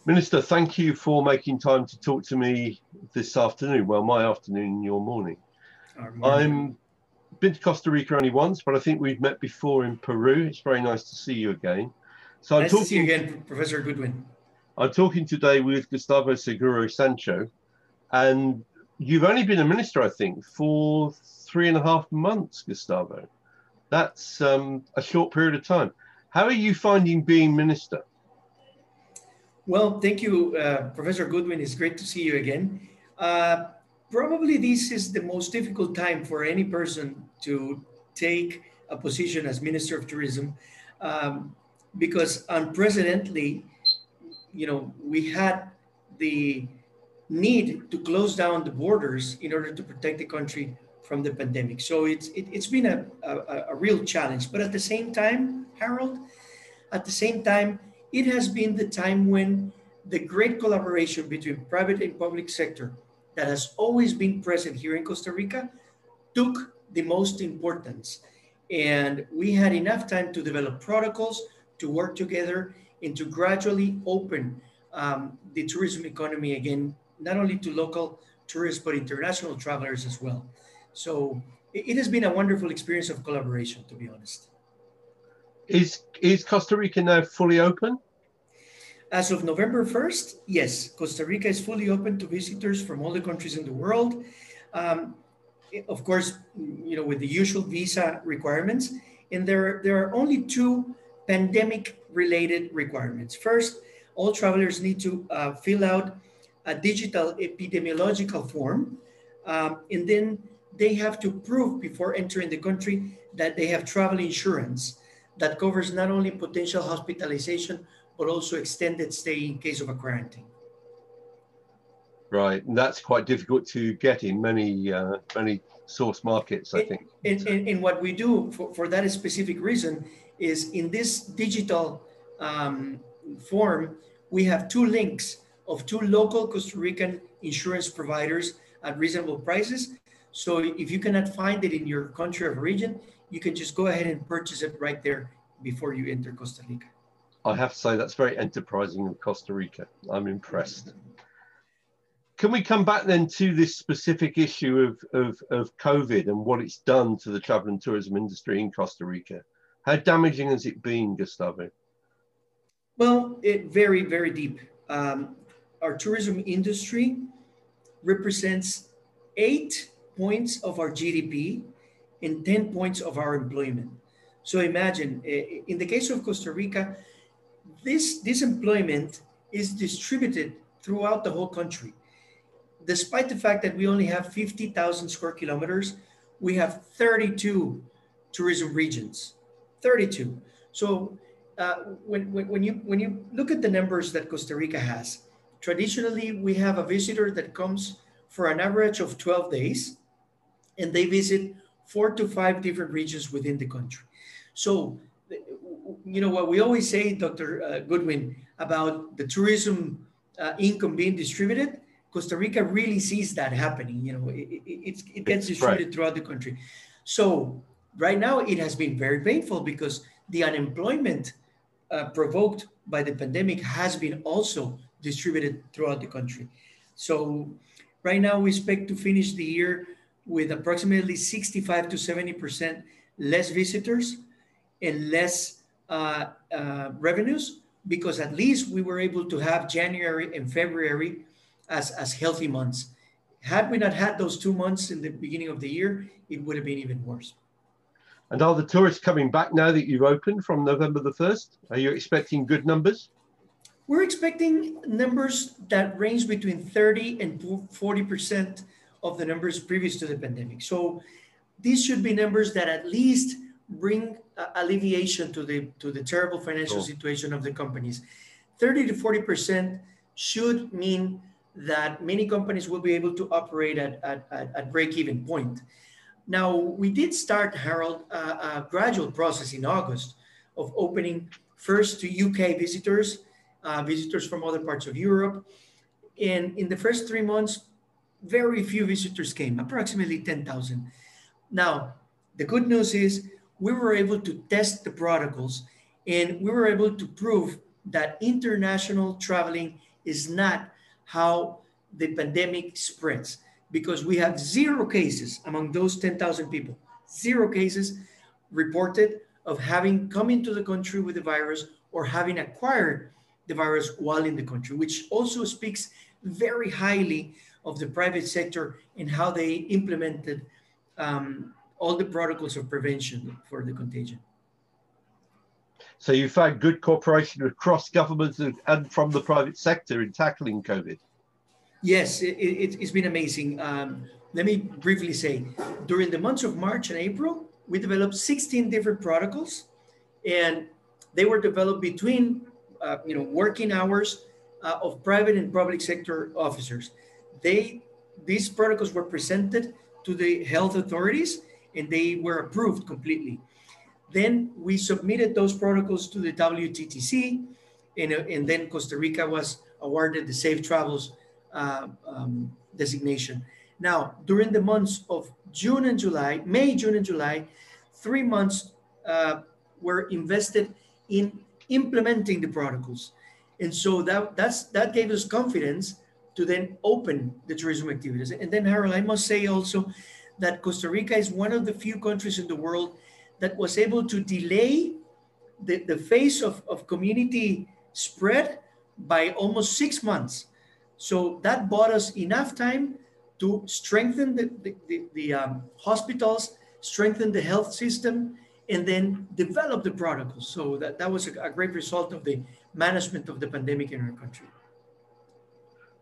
Minister, thank you for making time to talk to me this afternoon. Well, my afternoon, your morning. I'm been to Costa Rica only once, but I think we've met before in Peru. It's very nice to see you again. So nice to see you again, Professor Goodwin. I'm talking today with Gustavo Segura Sancho, and you've only been a minister, I think, for 3.5 months, Gustavo. That's a short period of time. How are you finding being minister? Well, thank you, Professor Goodwin. It's great to see you again. Probably this is the most difficult time for any person to take a position as Minister of Tourism, because unprecedentedly, we had the need to close down the borders in order to protect the country from the pandemic. So it's been a real challenge. But at the same time, Harold, it has been the time when the great collaboration between private and public sector that has always been present here in Costa Rica took the most importance. And we had enough time to develop protocols, to work together, and to gradually open the tourism economy again, not only to local tourists, but international travelers as well. So it has been a wonderful experience of collaboration, to be honest. Is Costa Rica now fully open? As of November 1st, yes, Costa Rica is fully open to visitors from all the countries in the world. Of course, with the usual visa requirements. And there are only two pandemic-related requirements. First, all travelers need to fill out a digital epidemiological form, and then they have to prove before entering the country that they have travel insurance that covers not only potential hospitalization, but also extended stay in case of a quarantine. Right, and that's quite difficult to get in many source markets, I think. And what we do for that specific reason is in this digital form, we have two links of two local Costa Rican insurance providers at reasonable prices. So if you cannot find it in your country of origin, you can just go ahead and purchase it right there before you enter Costa Rica. I have to say that's very enterprising of Costa Rica. I'm impressed. Can we come back then to this specific issue of COVID and what it's done to the travel and tourism industry in Costa Rica? How damaging has it been, Gustavo? Well, very, very deep. Our tourism industry represents 8 points of our GDP and 10 points of our employment. So imagine, in the case of Costa Rica, this employment is distributed throughout the whole country. Despite the fact that we only have 50,000 square kilometers, we have 32 tourism regions, 32. So when you look at the numbers that Costa Rica has, traditionally we have a visitor that comes for an average of 12 days, and they visit 4 to 5 different regions within the country. So, what we always say, Dr. Goodwin, about the tourism income being distributed, Costa Rica really sees that happening. It gets distributed throughout the country. So right now it has been very painful because the unemployment provoked by the pandemic has been also distributed throughout the country. So right now we expect to finish the year with approximately 65 to 70% less visitors and less revenues, because at least we were able to have January and February as healthy months. Had we not had those 2 months in the beginning of the year, it would have been even worse. And are the tourists coming back now that you've opened from November the 1st? Are you expecting good numbers? We're expecting numbers that range between 30 and 40% of the numbers previous to the pandemic. So these should be numbers that at least bring alleviation to the terrible financial situation of the companies. 30 to 40% should mean that many companies will be able to operate at break-even point. Now, we did start, Harold, a gradual process in August of opening first to UK visitors, visitors from other parts of Europe. And in the first 3 months, very few visitors came, approximately 10,000. Now, the good news is we were able to test the protocols, and we were able to prove that international traveling is not how the pandemic spreads, because we have 0 cases among those 10,000 people, 0 cases reported of having come into the country with the virus or having acquired the virus while in the country, which also speaks very highly of the private sector and how they implemented all the protocols of prevention for the contagion. So you found good cooperation across governments and from the private sector in tackling COVID? Yes, it's been amazing. Let me briefly say, during the months of March and April, we developed 16 different protocols, and they were developed between working hours of private and public sector officers. These protocols were presented to the health authorities, and they were approved completely. Then we submitted those protocols to the WTTC, and then Costa Rica was awarded the Safe Travels designation. Now, during the months of June and July, May, June, and July, 3 months were invested in implementing the protocols. And so that gave us confidence to then open the tourism activities. And then, Harold, I must say also that Costa Rica is one of the few countries in the world that was able to delay the phase of community spread by almost 6 months. So that bought us enough time to strengthen the hospitals, strengthen the health system, and then develop the protocols. So that was a great result of the management of the pandemic in our country.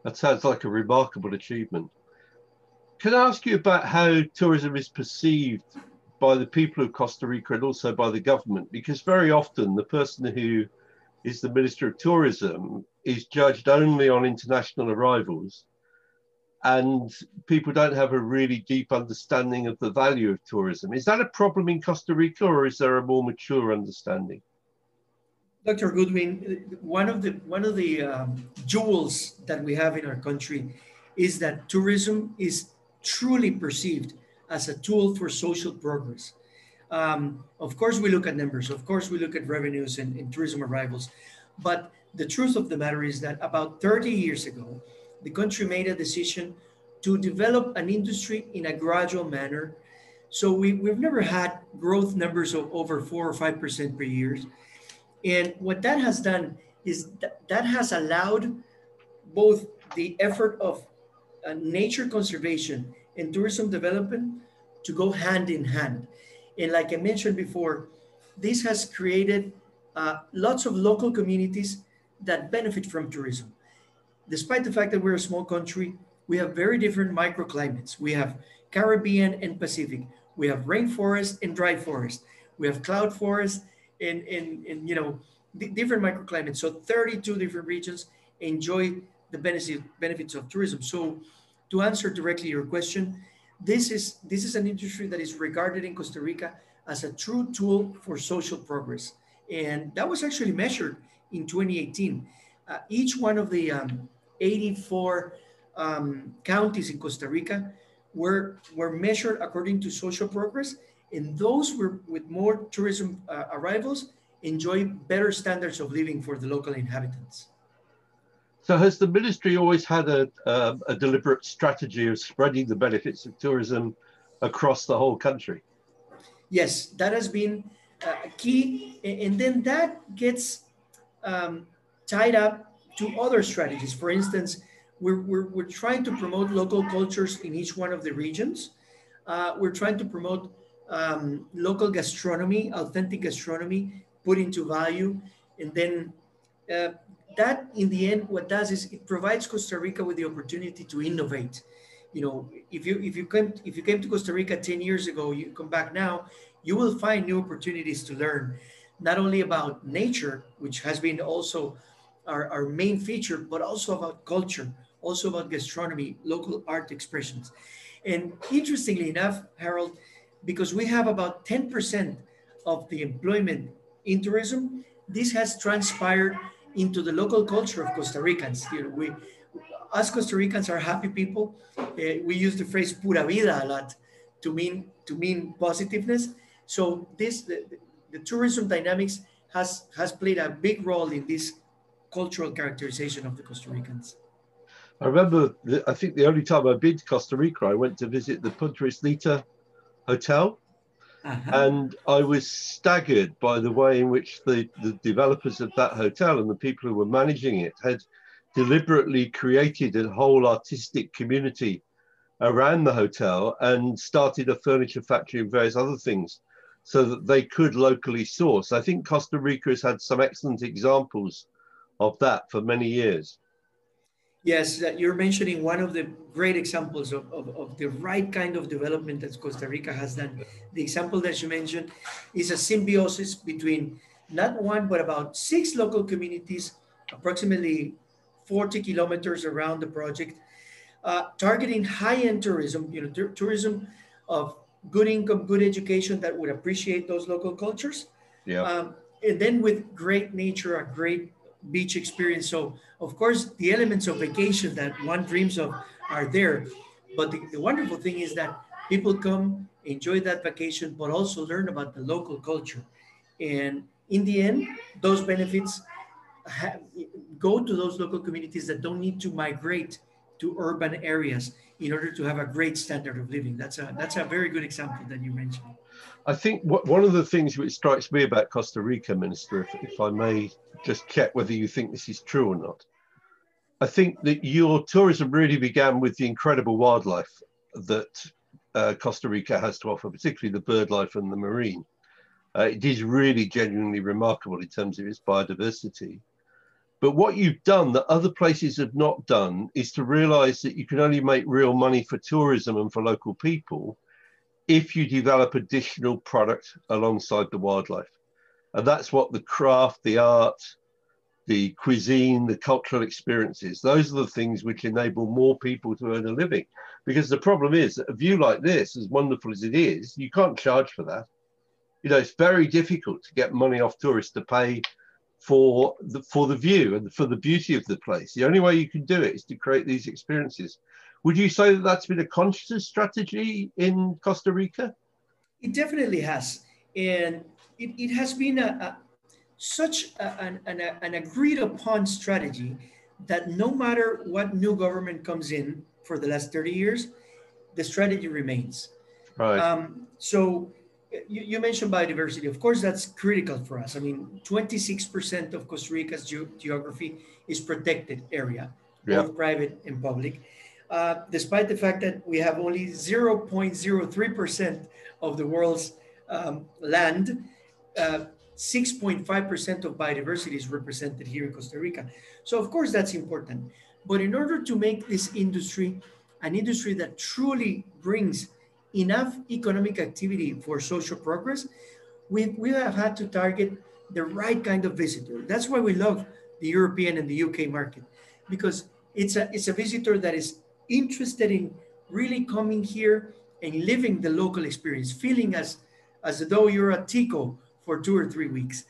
That sounds like a remarkable achievement. Can I ask you about how tourism is perceived by the people of Costa Rica and also by the government? Because very often the person who is the Minister of Tourism is judged only on international arrivals, and people don't have a really deep understanding of the value of tourism. Is that a problem in Costa Rica, or is there a more mature understanding? Dr. Goodwin, one of the jewels that we have in our country is that tourism is truly perceived as a tool for social progress. Of course, we look at numbers. Of course, we look at revenues and tourism arrivals. But the truth of the matter is that about 30 years ago, the country made a decision to develop an industry in a gradual manner. So we've never had growth numbers of over 4 or 5% per year. And what that has done is that has allowed both the effort of nature conservation and tourism development to go hand in hand. And like I mentioned before, this has created lots of local communities that benefit from tourism. Despite the fact that we're a small country, we have very different microclimates. We have Caribbean and Pacific. We have rainforest and dry forest. We have cloud forest and different microclimates. So 32 different regions enjoy the benefits of tourism. So to answer directly your question, this is an industry that is regarded in Costa Rica as a true tool for social progress. And that was actually measured in 2018. Each one of the 84 counties in Costa Rica were measured according to social progress, and those with more tourism arrivals enjoy better standards of living for the local inhabitants. So has the ministry always had a deliberate strategy of spreading the benefits of tourism across the whole country? Yes, that has been a key, and then that gets tied up to other strategies. For instance, we're trying to promote local cultures in each one of the regions. We're trying to promote local gastronomy, authentic gastronomy, put into value, and then that in the end, what does is it provides Costa Rica with the opportunity to innovate. You know, if you came to Costa Rica 10 years ago, you come back now, you will find new opportunities to learn, not only about nature, which has been also our main feature, but also about culture, also about gastronomy, local art expressions. And interestingly enough, Harold, because we have about 10% of the employment in tourism, this has transpired into the local culture of Costa Ricans. You know, us Costa Ricans are happy people. We use the phrase "Pura Vida" a lot to mean positiveness. So the tourism dynamics has played a big role in this cultural characterization of the Costa Ricans. I remember, I think the only time I've been to Costa Rica, I went to visit the Punta Hotel. Uh-huh. And I was staggered by the way in which the developers of that hotel and the people who were managing it had deliberately created a whole artistic community around the hotel and started a furniture factory and various other things so that they could locally source. I think Costa Rica has had some excellent examples of that for many years. Yes, you're mentioning one of the great examples of the right kind of development that Costa Rica has done. The example that you mentioned is a symbiosis between not one, but about 6 local communities, approximately 40 kilometers around the project, targeting high-end tourism, tourism of good income, good education that would appreciate those local cultures. Yeah. And then with great nature, a great beach experience. So, of course, the elements of vacation that one dreams of are there. But the wonderful thing is that people come, enjoy that vacation, but also learn about the local culture. And in the end, those benefits ha- go to those local communities that don't need to migrate to urban areas in order to have a great standard of living. That's a very good example that you mentioned. I think one of the things which strikes me about Costa Rica, Minister, if I may just check whether you think this is true or not, I think that your tourism really began with the incredible wildlife that Costa Rica has to offer, particularly the bird life and the marine. It is really genuinely remarkable in terms of its biodiversity. But what you've done that other places have not done is to realize that you can only make real money for tourism and for local people if you develop additional product alongside the wildlife. And that's what the craft, the art, the cuisine, the cultural experiences, those are the things which enable more people to earn a living. Because the problem is that a view like this, as wonderful as it is, you can't charge for that. It's very difficult to get money off tourists to pay for the view and for the beauty of the place. The only way you can do it is to create these experiences. Would you say that that's been a conscious strategy in Costa Rica? It definitely has. And it has been an agreed upon strategy that no matter what new government comes in for the last 30 years, the strategy remains. Right. So you mentioned biodiversity. Of course, that's critical for us. I mean, 26% of Costa Rica's geography is protected area, both private and public. Despite the fact that we have only 0.03% of the world's land, 6.5% of biodiversity is represented here in Costa Rica. So, of course, that's important. But in order to make this industry an industry that truly brings enough economic activity for social progress, we have had to target the right kind of visitor. That's why we love the European and the UK market, because it's a visitor that is interested in really coming here and living the local experience, feeling as though you're a Tico for 2 or 3 weeks,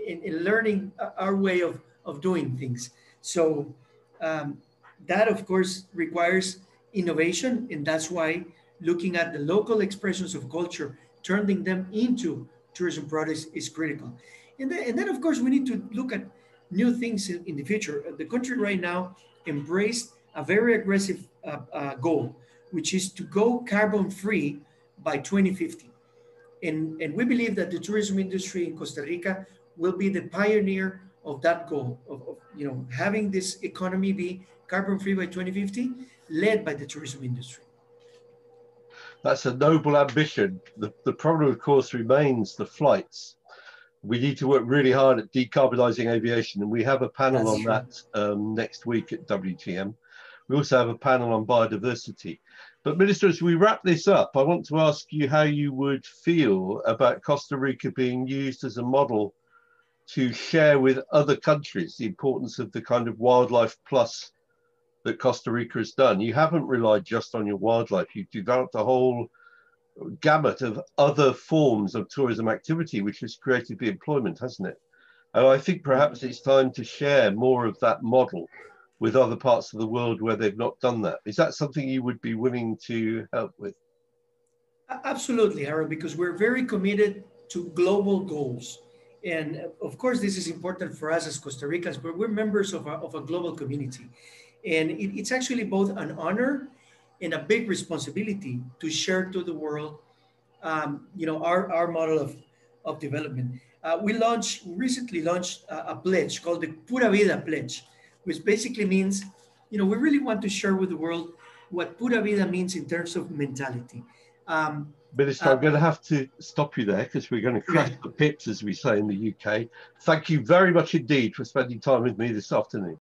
in learning our way of doing things. So that, of course, requires innovation, and that's why looking at the local expressions of culture, turning them into tourism products is critical. And then, of course, we need to look at new things in the future. The country right now embraced a very aggressive goal, which is to go carbon free by 2050. And we believe that the tourism industry in Costa Rica will be the pioneer of that goal of having this economy be carbon free by 2050, led by the tourism industry. That's a noble ambition. The problem, of course, remains the flights. We need to work really hard at decarbonising aviation, and we have a panel on that next week at WTM. We also have a panel on biodiversity. But Minister, as we wrap this up, I want to ask you how you would feel about Costa Rica being used as a model to share with other countries the importance of the kind of wildlife plus that Costa Rica has done. You haven't relied just on your wildlife. You've developed a whole gamut of other forms of tourism activity, which has created the employment, hasn't it? And I think perhaps it's time to share more of that model with other parts of the world where they've not done that. Is that something you would be willing to help with? Absolutely, Harold, because we're very committed to global goals. And of course, this is important for us as Costa Ricans, but we're members of a global community. And it's actually both an honor and a big responsibility to share to the world, our model of development. We recently launched a pledge called the Pura Vida Pledge, which basically means, we really want to share with the world what Pura Vida means in terms of mentality. Minister, I'm going to have to stop you there because we're going to crash Yeah. the pips, as we say in the UK. Thank you very much indeed for spending time with me this afternoon.